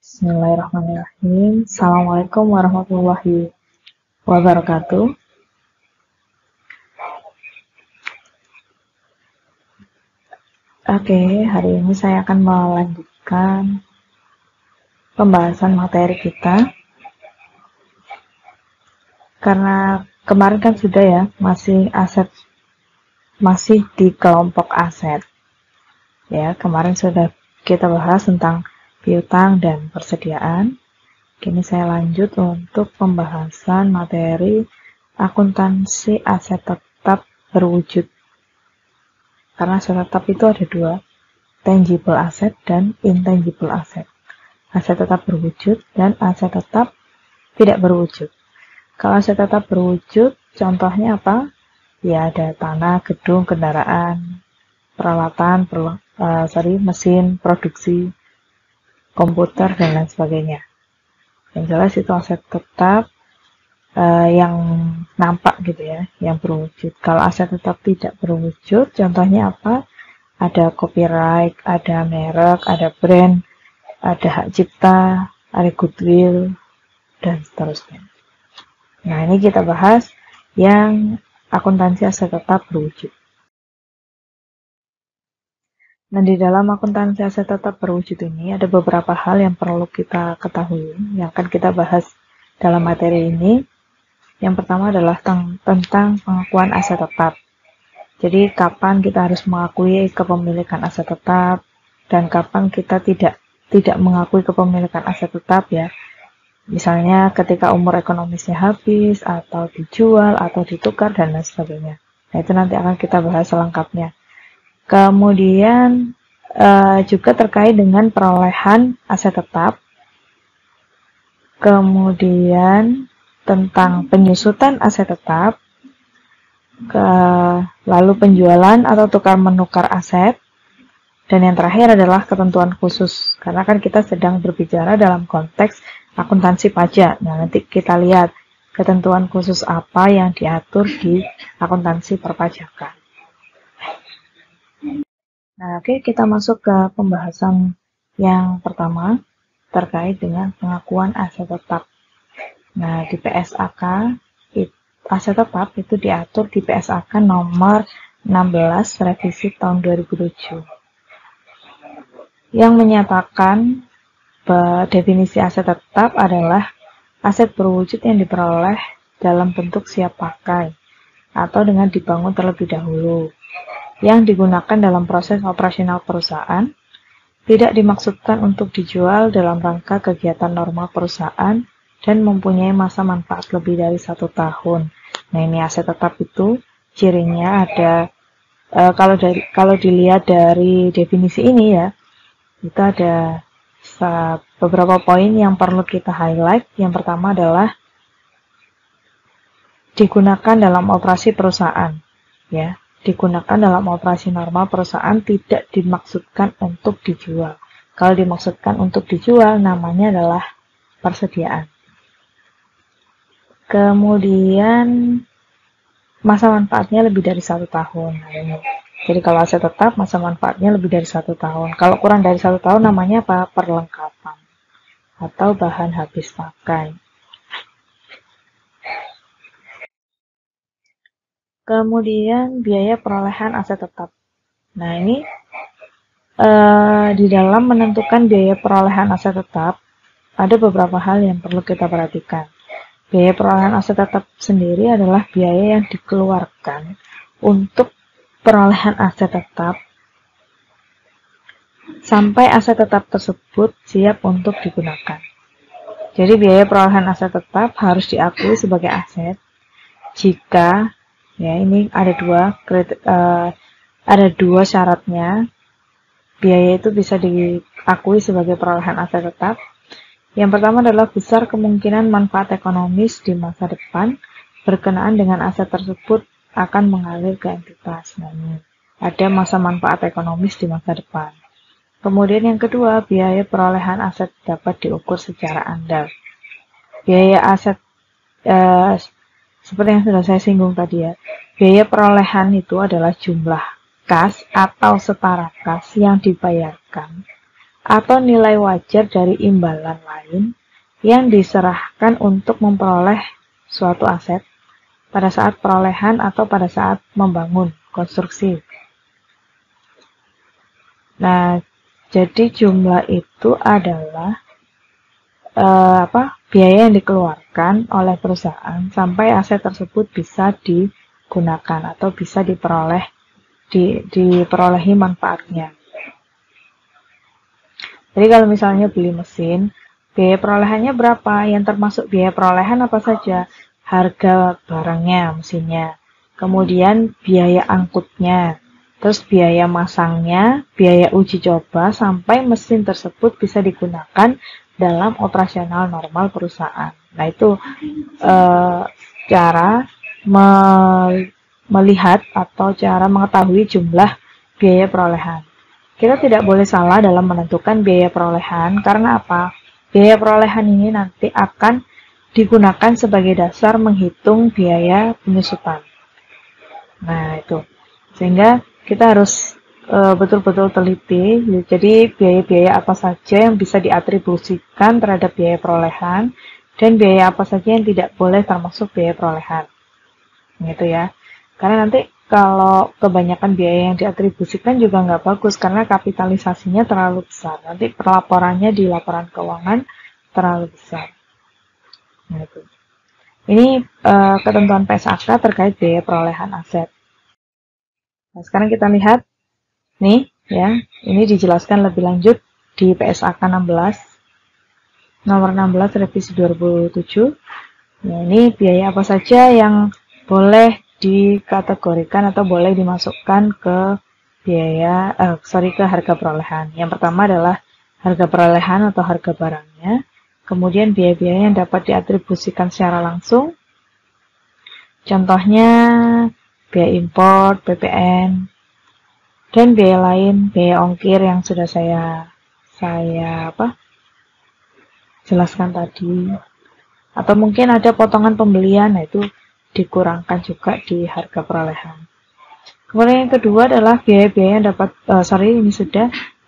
Bismillahirrahmanirrahim. Assalamualaikum warahmatullahi wabarakatuh. Oke, hari ini saya akan melanjutkan pembahasan materi kita. Karena kemarin kan sudah ya, masih di kelompok aset. Ya, kemarin sudah kita bahas tentang piutang dan persediaan. Kini saya lanjut untuk pembahasan materi akuntansi aset tetap berwujud. Karena aset tetap itu ada dua, tangible asset dan intangible asset. Aset tetap berwujud dan aset tetap tidak berwujud. Kalau aset tetap berwujud, contohnya apa? Ya ada tanah, gedung, kendaraan, peralatan, mesin, produksi, komputer, dan lain sebagainya. Yang jelas itu aset tetap yang nampak gitu ya, yang berwujud. Kalau aset tetap tidak berwujud, contohnya apa? Ada copyright, ada merek, ada brand, ada hak cipta, ada goodwill, dan seterusnya. Nah, ini kita bahas yang akuntansi aset tetap berwujud. Nah, di dalam akuntansi aset tetap berwujud ini ada beberapa hal yang perlu kita ketahui, yang akan kita bahas dalam materi ini. Yang pertama adalah tentang pengakuan aset tetap. Jadi, kapan kita harus mengakui kepemilikan aset tetap, dan kapan kita tidak mengakui kepemilikan aset tetap ya. Misalnya ketika umur ekonomisnya habis, atau dijual, atau ditukar, dan lain sebagainya. Nah, itu nanti akan kita bahas selengkapnya. Kemudian juga terkait dengan perolehan aset tetap. Kemudian tentang penyusutan aset tetap. Lalu penjualan atau tukar menukar aset. Dan yang terakhir adalah ketentuan khusus. Karena kan kita sedang berbicara dalam konteks akuntansi pajak. Nah, nanti kita lihat ketentuan khusus apa yang diatur di akuntansi perpajakan. Nah, oke, kita masuk ke pembahasan yang pertama terkait dengan pengakuan aset tetap. Nah, di PSAK, aset tetap itu diatur di PSAK nomor 16 revisi tahun 2007. Yang menyatakan definisi aset tetap adalah aset berwujud yang diperoleh dalam bentuk siap pakai atau dengan dibangun terlebih dahulu, yang digunakan dalam proses operasional perusahaan, tidak dimaksudkan untuk dijual dalam rangka kegiatan normal perusahaan, dan mempunyai masa manfaat lebih dari 1 tahun. Nah, ini aset tetap itu cirinya ada, kalau dilihat dari definisi ini ya, itu ada beberapa poin yang perlu kita highlight. Yang pertama adalah digunakan dalam operasi perusahaan, ya. Digunakan dalam operasi normal perusahaan, tidak dimaksudkan untuk dijual. Kalau dimaksudkan untuk dijual, namanya adalah persediaan. Kemudian masa manfaatnya lebih dari 1 tahun. Jadi kalau aset tetap, masa manfaatnya lebih dari 1 tahun. Kalau kurang dari 1 tahun, namanya apa? Perlengkapan atau bahan habis pakai. Kemudian biaya perolehan aset tetap. Nah, ini di dalam menentukan biaya perolehan aset tetap, ada beberapa hal yang perlu kita perhatikan. Biaya perolehan aset tetap sendiri adalah biaya yang dikeluarkan untuk perolehan aset tetap sampai aset tetap tersebut siap untuk digunakan. Jadi biaya perolehan aset tetap harus diakui sebagai aset jika, ya ini ada dua syaratnya. Biaya itu bisa diakui sebagai perolehan aset tetap. Yang pertama adalah besar kemungkinan manfaat ekonomis di masa depan berkenaan dengan aset tersebut akan mengalir ke entitas. Nah, ini ada masa manfaat ekonomis di masa depan. Kemudian yang kedua, biaya perolehan aset dapat diukur secara andal. Biaya aset seperti yang sudah saya singgung tadi ya, biaya perolehan itu adalah jumlah kas atau setara kas yang dibayarkan atau nilai wajar dari imbalan lain yang diserahkan untuk memperoleh suatu aset pada saat perolehan atau pada saat membangun konstruksi. Nah, jadi jumlah itu adalah biaya yang dikeluarkan oleh perusahaan sampai aset tersebut bisa digunakan atau bisa diperolehi manfaatnya. Jadi kalau misalnya beli mesin, biaya perolehannya berapa? Yang termasuk biaya perolehan apa saja? Harga barangnya, mesinnya, kemudian biaya angkutnya, terus biaya masangnya, biaya uji coba sampai mesin tersebut bisa digunakan dalam operasional normal perusahaan. Nah, itu cara melihat atau cara mengetahui jumlah biaya perolehan. Kita tidak boleh salah dalam menentukan biaya perolehan, karena apa? Biaya perolehan ini nanti akan digunakan sebagai dasar menghitung biaya penyusutan. Nah, itu. Sehingga kita harus betul-betul teliti. Jadi, biaya-biaya apa saja yang bisa diatribusikan terhadap biaya perolehan, dan biaya apa saja yang tidak boleh termasuk biaya perolehan. Gitu ya. Karena nanti kalau kebanyakan biaya yang diatribusikan juga nggak bagus, karena kapitalisasinya terlalu besar. Nanti pelaporannya di laporan keuangan terlalu besar. Gitu. Ini ketentuan PSAK terkait biaya perolehan aset. Nah, sekarang kita lihat nih ya, ini dijelaskan lebih lanjut di PSAK 16 nomor 16 revisi 2007. Nah, ini biaya apa saja yang boleh dikategorikan atau boleh dimasukkan ke ke harga perolehan. Yang pertama adalah harga perolehan atau harga barangnya. Kemudian biaya-biaya yang dapat diatribusikan secara langsung. Contohnya biaya import, PPN, dan biaya lain, biaya ongkir yang sudah saya jelaskan tadi. Atau mungkin ada potongan pembelian, nah itu dikurangkan juga di harga perolehan. Kemudian yang kedua adalah biaya-biaya yang dapat,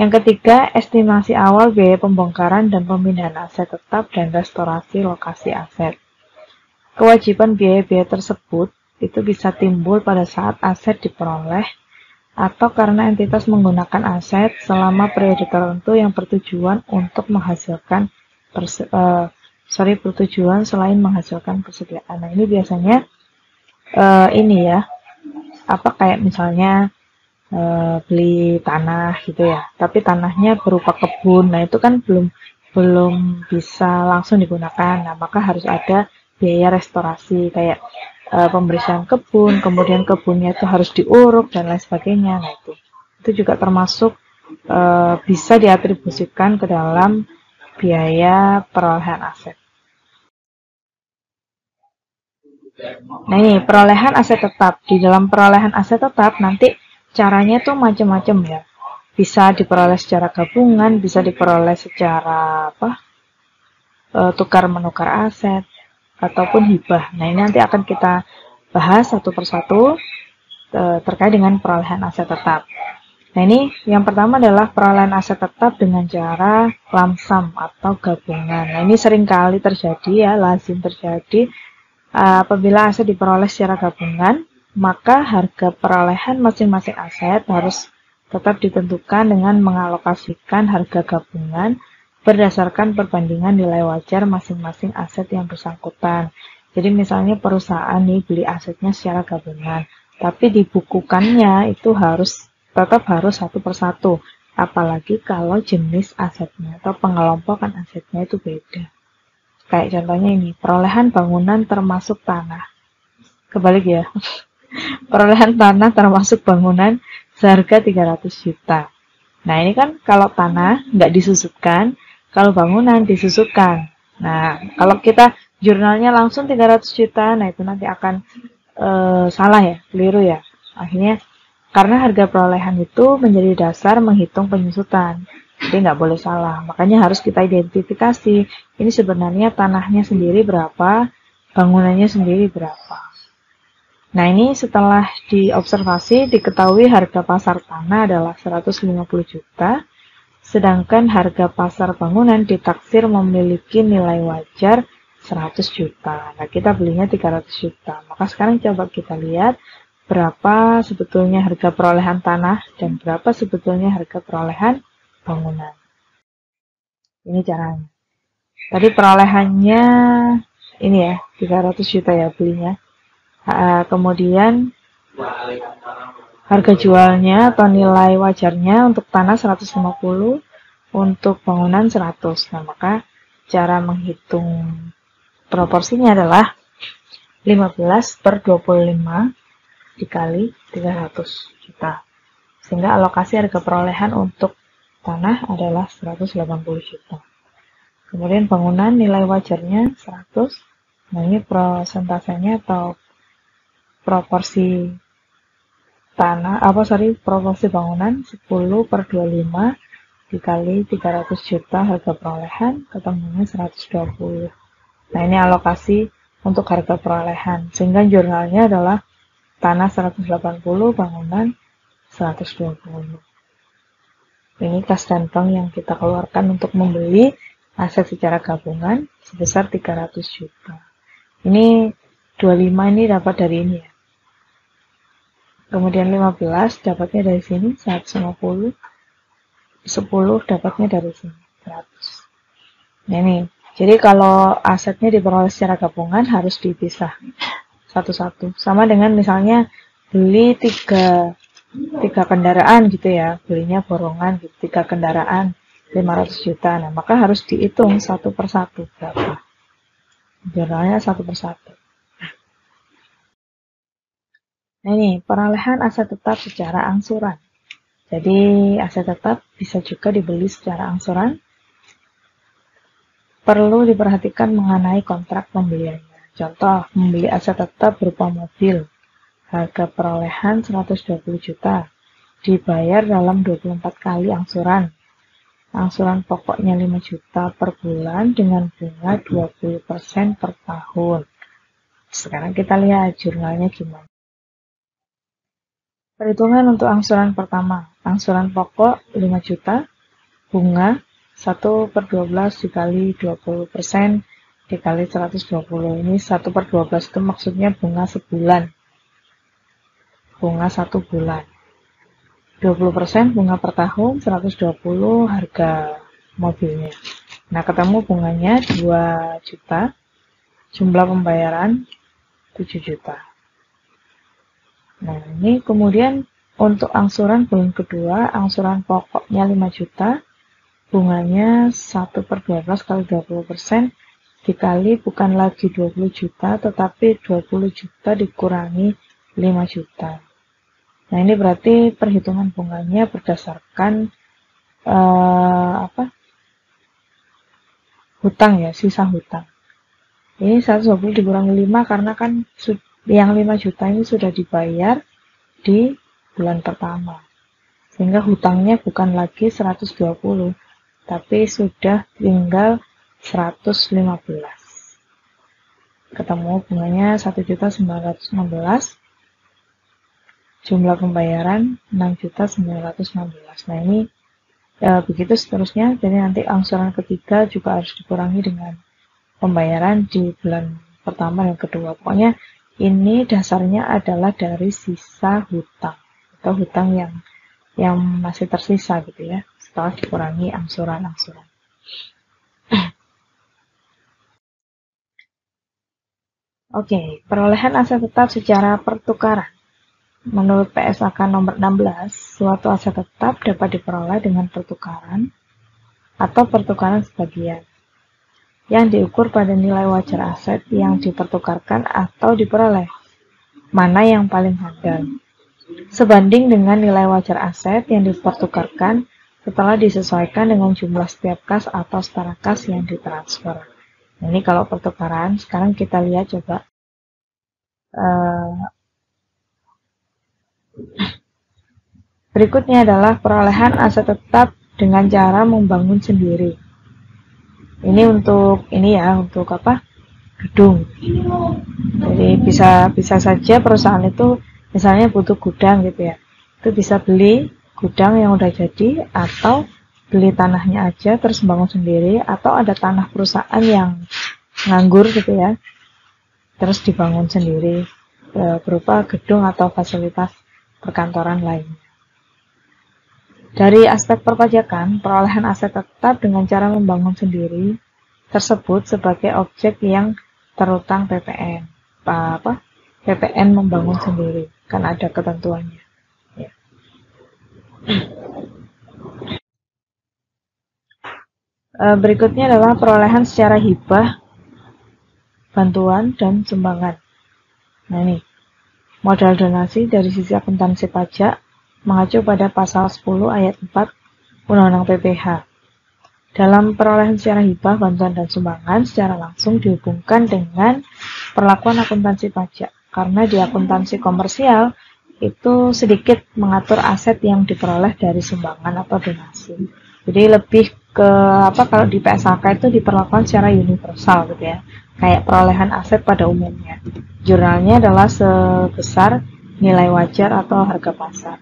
Yang ketiga, estimasi awal biaya pembongkaran dan pemindahan aset tetap dan restorasi lokasi aset. Kewajiban biaya-biaya tersebut itu bisa timbul pada saat aset diperoleh atau karena entitas menggunakan aset selama periode tertentu yang bertujuan untuk menghasilkan bertujuan selain menghasilkan persediaan. Nah, ini biasanya kayak misalnya beli tanah gitu ya, tapi tanahnya berupa kebun. Nah, itu kan belum bisa langsung digunakan. Nah, maka harus ada biaya restorasi kayak pembersihan kebun, kemudian kebunnya itu harus diuruk dan lain sebagainya. Nah, itu juga termasuk bisa diatribusikan ke dalam biaya perolehan aset. Nah, ini perolehan aset tetap. Di dalam perolehan aset tetap nanti caranya tuh macam-macam ya. Bisa diperoleh secara gabungan, bisa diperoleh secara tukar menukar aset ataupun hibah. Nah, ini nanti akan kita bahas satu persatu terkait dengan perolehan aset tetap. Nah, ini yang pertama adalah perolehan aset tetap dengan cara lamsam atau gabungan. Nah, ini seringkali terjadi ya, lazim terjadi apabila aset diperoleh secara gabungan, maka harga perolehan masing-masing aset harus tetap ditentukan dengan mengalokasikan harga gabungan berdasarkan perbandingan nilai wajar masing-masing aset yang bersangkutan. Jadi misalnya perusahaan nih beli asetnya secara gabungan, tapi dibukukannya itu tetap harus satu persatu. Apalagi kalau jenis asetnya atau pengelompokan asetnya itu beda. Kayak contohnya ini, perolehan bangunan termasuk tanah. Kebalik ya. Perolehan tanah termasuk bangunan seharga 300 juta. Nah, ini kan kalau tanah nggak disusutkan, kalau bangunan disusutkan. Nah, kalau kita jurnalnya langsung 300 juta, nah itu nanti akan salah ya, keliru ya. Akhirnya, karena harga perolehan itu menjadi dasar menghitung penyusutan. Jadi nggak boleh salah. Makanya harus kita identifikasi, ini sebenarnya tanahnya sendiri berapa, bangunannya sendiri berapa. Nah, ini setelah diobservasi, diketahui harga pasar tanah adalah 150 juta, sedangkan harga pasar bangunan ditaksir memiliki nilai wajar 100 juta. Nah, kita belinya 300 juta. Maka sekarang coba kita lihat berapa sebetulnya harga perolehan tanah dan berapa sebetulnya harga perolehan bangunan. Ini caranya. Tadi perolehannya ini ya, 300 juta ya belinya. Kemudian harga jualnya atau nilai wajarnya untuk tanah 150, untuk bangunan 100. Nah, maka cara menghitung proporsinya adalah 15/25 dikali 300 juta. Sehingga alokasi harga perolehan untuk tanah adalah 180 juta. Kemudian bangunan nilai wajarnya 100. Nah, ini prosentasenya atau proporsi proporsi bangunan 10/25 dikali 300 juta harga perolehan, ketemunya 120. Nah, ini alokasi untuk harga perolehan. Sehingga jurnalnya adalah tanah 180, bangunan 120. Ini kas dan bank yang kita keluarkan untuk membeli aset secara gabungan sebesar 300 juta. Ini 25 ini dapat dari ini ya. Kemudian 15 dapatnya dari sini 150. 10 dapatnya dari sini 100. Nah, ini. Jadi kalau asetnya diperoleh secara gabungan harus dipisah satu-satu. Sama dengan misalnya beli 3 kendaraan gitu ya. Belinya borongan gitu, 3 kendaraan 500 juta. Nah, maka harus dihitung satu persatu berapa. Jurnalnya satu persatu. Nah, ini perolehan aset tetap secara angsuran. Jadi aset tetap bisa juga dibeli secara angsuran. Perlu diperhatikan mengenai kontrak pembeliannya. Contoh, membeli aset tetap berupa mobil. Harga perolehan 120 juta. Dibayar dalam 24 kali angsuran. Angsuran pokoknya 5 juta per bulan dengan bunga 20% per tahun. Sekarang kita lihat jurnalnya gimana. Perhitungan untuk angsuran pertama. Angsuran pokok 5 juta. Bunga 1/12 dikali 20% dikali 120. Ini 1/12 itu maksudnya bunga sebulan. Bunga 1 bulan. 20% bunga per tahun, 120 harga mobilnya. Nah, ketemu bunganya 2 juta. Jumlah pembayaran 7 juta. Nah, ini kemudian untuk angsuran bulan kedua, angsuran pokoknya 5 juta. Bunganya 1/12 kali 20% dikali bukan lagi 20 juta, tetapi 20 juta dikurangi 5 juta. Nah, ini berarti perhitungan bunganya berdasarkan hutang ya, sisa hutang. Ini 120 dikurangi 5 karena kan yang 5 juta ini sudah dibayar di bulan pertama. Sehingga hutangnya bukan lagi 120. Tapi sudah tinggal 115. Ketemu bunganya 1.916. Jumlah pembayaran 6.916. Nah, ini begitu seterusnya. Jadi nanti angsuran ketiga juga harus dikurangi dengan pembayaran di bulan pertama dan kedua. Pokoknya ini dasarnya adalah dari sisa hutang atau hutang yang masih tersisa gitu ya, setelah dikurangi angsuran-angsuran. Oke, perolehan aset tetap secara pertukaran. Menurut PSAK nomor 16, suatu aset tetap dapat diperoleh dengan pertukaran atau pertukaran sebagian yang diukur pada nilai wajar aset yang dipertukarkan atau diperoleh. Mana yang paling handal? Sebanding dengan nilai wajar aset yang dipertukarkan setelah disesuaikan dengan jumlah setiap kas atau setara kas yang ditransfer. Nah, ini kalau pertukaran, sekarang kita lihat coba. Berikutnya adalah perolehan aset tetap dengan cara membangun sendiri. Ini untuk gedung. Jadi bisa saja perusahaan itu misalnya butuh gudang gitu ya. Itu bisa beli gudang yang udah jadi atau beli tanahnya aja terus bangun sendiri, atau ada tanah perusahaan yang nganggur gitu ya, terus dibangun sendiri berupa gedung atau fasilitas perkantoran lainnya. Dari aspek perpajakan, perolehan aset tetap dengan cara membangun sendiri tersebut sebagai objek yang terutang PPN. PPN membangun sendiri, kan ada ketentuannya. Ya. Berikutnya adalah perolehan secara hibah, bantuan, dan sumbangan. Nah ini, modal donasi dari sisi akuntansi pajak mengacu pada pasal 10 ayat 4 Undang-Undang PPH. Dalam perolehan secara hibah, bantuan, dan sumbangan secara langsung dihubungkan dengan perlakuan akuntansi pajak. Karena di akuntansi komersial itu sedikit mengatur aset yang diperoleh dari sumbangan atau donasi. Jadi lebih ke kalau di PSAK itu diperlakukan secara universal gitu ya. Kayak perolehan aset pada umumnya. Jurnalnya adalah sebesar nilai wajar atau harga pasar.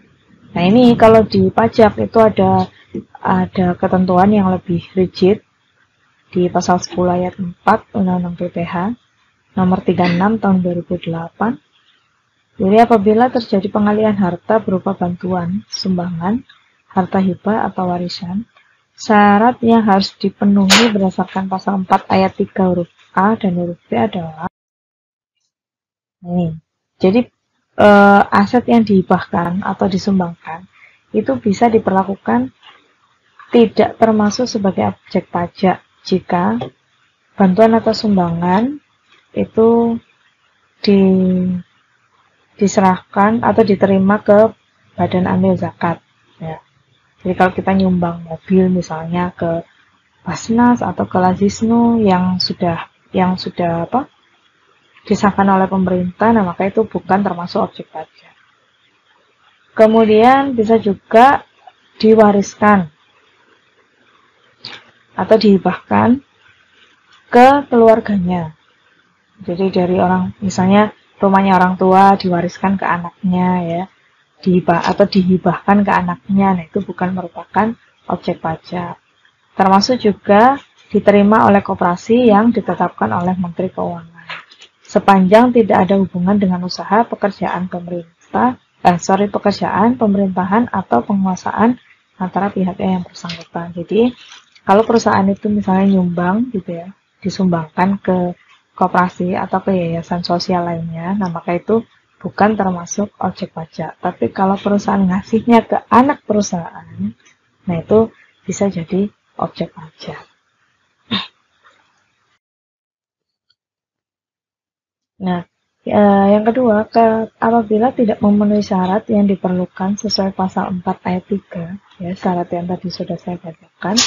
Nah ini kalau di pajak itu ada ketentuan yang lebih rigid di pasal 10 ayat 4 Undang-Undang PPH nomor 36 tahun 2008. Jadi apabila terjadi pengalihan harta berupa bantuan, sumbangan, harta hibah atau warisan, syarat yang harus dipenuhi berdasarkan pasal 4 ayat 3 huruf A dan huruf B adalah ini. Jadi aset yang dihibahkan atau disumbangkan itu bisa diperlakukan tidak termasuk sebagai objek pajak jika bantuan atau sumbangan itu diserahkan atau diterima ke badan amil zakat ya. Jadi kalau kita nyumbang mobil misalnya ke Basnas atau ke Lazisnu yang sudah disahkan oleh pemerintah, nah maka itu bukan termasuk objek pajak. Kemudian bisa juga diwariskan atau dihibahkan ke keluarganya. Jadi dari orang, misalnya rumahnya orang tua diwariskan ke anaknya ya, dihibahkan ke anaknya, nah itu bukan merupakan objek pajak. Termasuk juga diterima oleh koperasi yang ditetapkan oleh Menteri Keuangan. Sepanjang tidak ada hubungan dengan usaha pekerjaan pemerintahan atau penguasaan antara pihaknya yang bersangkutan. Jadi kalau perusahaan itu misalnya nyumbang gitu ya, disumbangkan ke koperasi atau ke yayasan sosial lainnya, nah maka itu bukan termasuk objek pajak. Tapi kalau perusahaan ngasihnya ke anak perusahaan, nah itu bisa jadi objek pajak. Nah, yang kedua, apabila tidak memenuhi syarat yang diperlukan sesuai pasal 4 ayat 3, ya, syarat yang tadi sudah saya bacakan,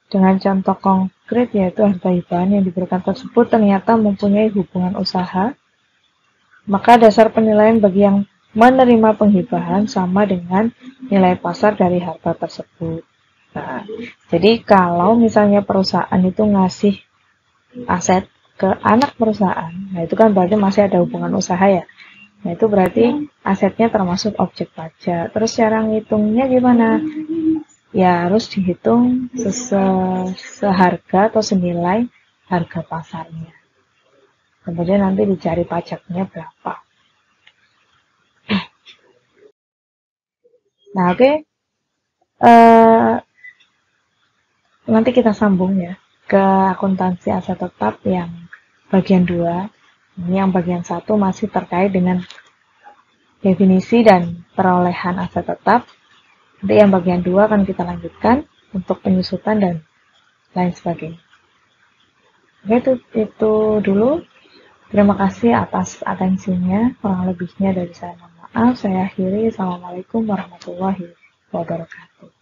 dengan contoh konkret yaitu harta hibahan yang diberikan tersebut ternyata mempunyai hubungan usaha, maka dasar penilaian bagi yang menerima penghibahan sama dengan nilai pasar dari harta tersebut. Nah, jadi kalau misalnya perusahaan itu ngasih aset ke anak perusahaan, nah itu kan berarti masih ada hubungan usaha ya. Nah itu berarti asetnya termasuk objek pajak. Terus cara ngitungnya gimana? Ya harus dihitung seharga atau senilai harga pasarnya. Kemudian nanti dicari pajaknya berapa. Nah oke. Nanti kita sambung ya ke akuntansi aset tetap yang bagian 2. Ini yang bagian 1 masih terkait dengan definisi dan perolehan aset tetap. Nanti yang bagian 2 akan kita lanjutkan untuk penyusutan dan lain sebagainya. Oke, itu dulu. Terima kasih atas atensinya. Kurang lebihnya dari saya mohon maaf. Saya akhiri. Assalamualaikum warahmatullahi wabarakatuh.